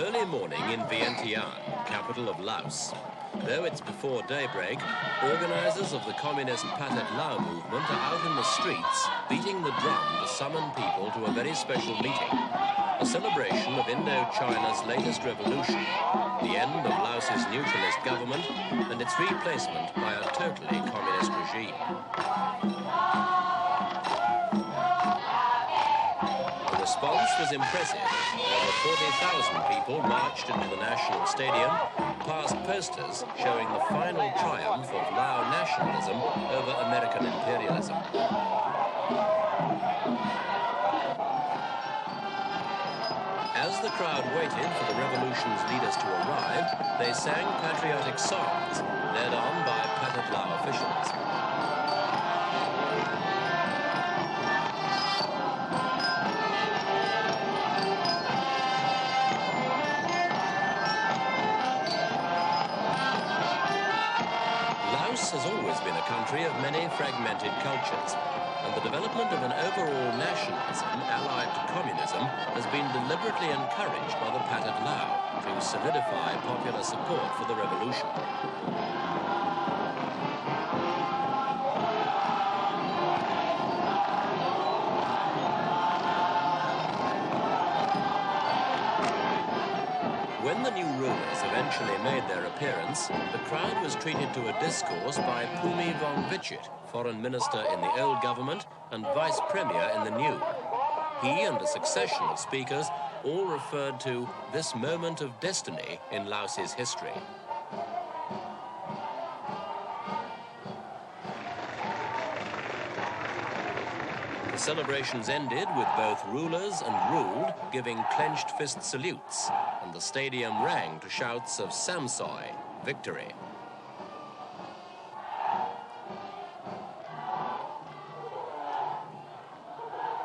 Early morning in Vientiane, capital of Laos. Though it's before daybreak, organisers of the communist Pathet Lao movement are out in the streets, beating the drum to summon people to a very special meeting. A celebration of Indochina's latest revolution, the end of Laos's neutralist government and its replacement by a totally communist regime. The response was impressive. Over 40,000 people marched into the National Stadium, past posters showing the final triumph of Lao nationalism over American imperialism. As the crowd waited for the revolution's leaders to arrive, they sang patriotic songs, led on by Pathet Lao officials. Laos has always been a country of many fragmented cultures, and the development of an overall nationalism allied to communism has been deliberately encouraged by the Pathet Lao to solidify popular support for the revolution. When the new rulers eventually made their appearance, the crowd was treated to a discourse by Phumi Vongvichit, foreign minister in the old government and vice premier in the new. He and a succession of speakers all referred to this moment of destiny in Laos's history. The celebrations ended with both rulers and ruled giving clenched fist salutes, and the stadium rang to shouts of Samsoy, victory.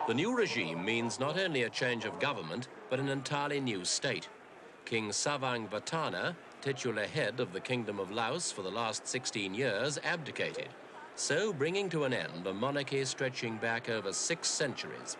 The new regime means not only a change of government, but an entirely new state. King Savang Vatthana, titular head of the Kingdom of Laos for the last 16 years, abdicated, so bringing to an end a monarchy stretching back over 6 centuries.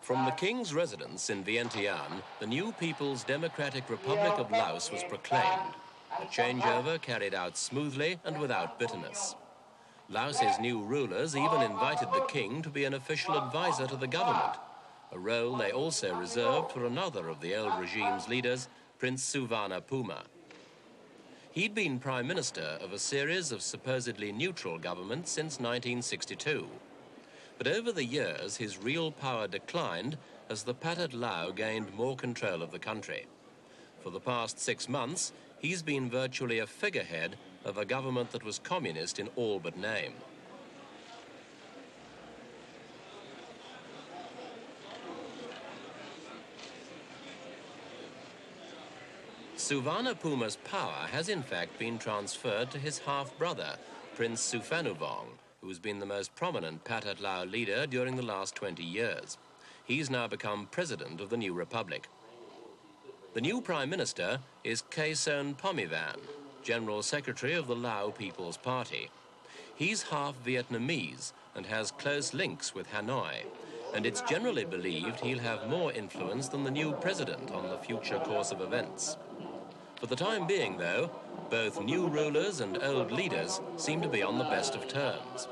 From the king's residence in Vientiane, the new People's Democratic Republic of Laos was proclaimed. A changeover carried out smoothly and without bitterness. Laos's new rulers even invited the king to be an official advisor to the government, a role they also reserved for another of the old regime's leaders, Prince Suvarnabhuma. He'd been prime minister of a series of supposedly neutral governments since 1962. But over the years, his real power declined as the Pathet Lao gained more control of the country. For the past 6 months, he's been virtually a figurehead of a government that was communist in all but name. Suvarnabhuma's power has in fact been transferred to his half-brother, Prince Suphanuvong, who has been the most prominent Pathet Lao leader during the last 20 years. He's now become president of the new republic. The new Prime Minister is Kason Pomivan, General Secretary of the Lao People's Party. He's half Vietnamese and has close links with Hanoi, and it's generally believed he'll have more influence than the new president on the future course of events. For the time being, though, both new rulers and old leaders seem to be on the best of terms.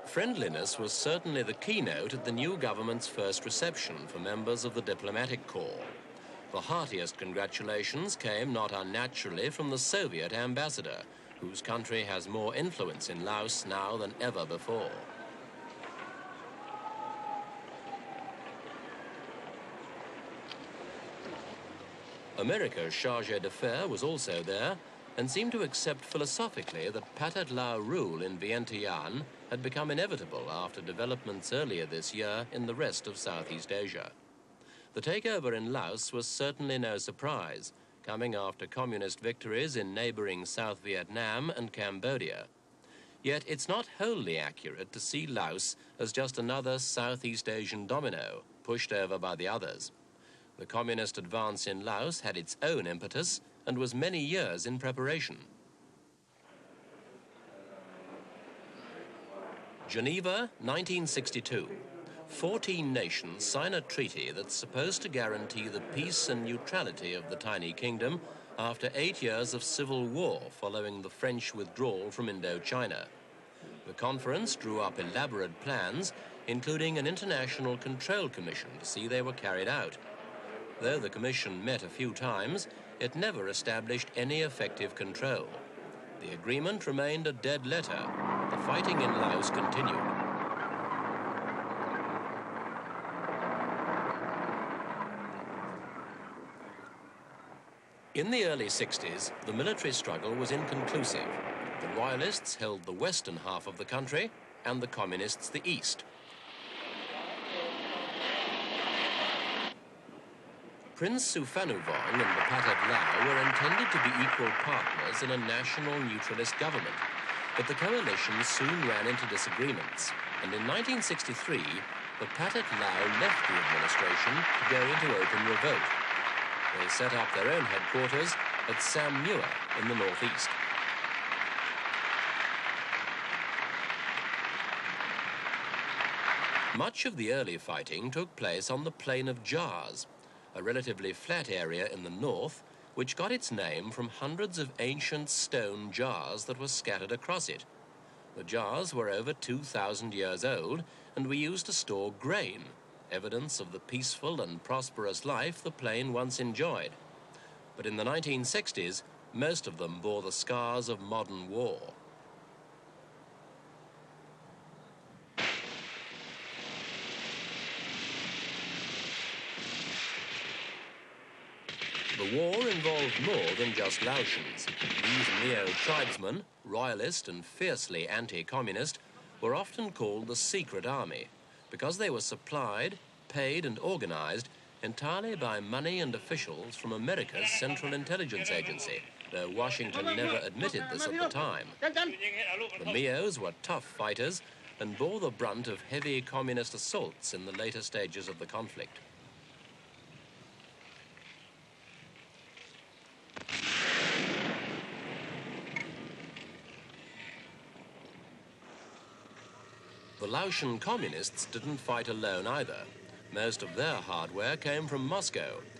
Friendliness was certainly the keynote at the new government's first reception for members of the diplomatic corps. The heartiest congratulations came not unnaturally from the Soviet ambassador, whose country has more influence in Laos now than ever before. America's charge d'affaires was also there and seemed to accept philosophically that Pathet Lao rule in Vientiane had become inevitable after developments earlier this year in the rest of Southeast Asia. The takeover in Laos was certainly no surprise, coming after communist victories in neighboring South Vietnam and Cambodia. Yet it's not wholly accurate to see Laos as just another Southeast Asian domino pushed over by the others. The communist advance in Laos had its own impetus and was many years in preparation. Geneva, 1962. 14 nations sign a treaty that's supposed to guarantee the peace and neutrality of the tiny kingdom after 8 years of civil war following the French withdrawal from Indochina. The conference drew up elaborate plans, including an international control commission to see they were carried out. Though the commission met a few times, it never established any effective control. The agreement remained a dead letter. The fighting in Laos continued. In the early 60s, the military struggle was inconclusive. The Royalists held the western half of the country and the Communists the east. Prince Suphanuvong and the Pathet Lao were intended to be equal partners in a national neutralist government, but the coalition soon ran into disagreements, and in 1963, the Pathet Lao left the administration to go into open revolt. They set up their own headquarters at Sam Mua in the northeast. Much of the early fighting took place on the plain of Jars, a relatively flat area in the north, which got its name from hundreds of ancient stone jars that were scattered across it. The jars were over 2,000 years old and were used to store grain, evidence of the peaceful and prosperous life the plain once enjoyed. But in the 1960s, most of them bore the scars of modern war. The war involved more than just Laotians. These Neo tribesmen, royalist and fiercely anti-communist, were often called the secret army because they were supplied, paid and organized entirely by money and officials from America's Central Intelligence Agency, though Washington never admitted this at the time. The Mios were tough fighters and bore the brunt of heavy communist assaults in the later stages of the conflict. The Laotian communists didn't fight alone either. Most of their hardware came from Moscow,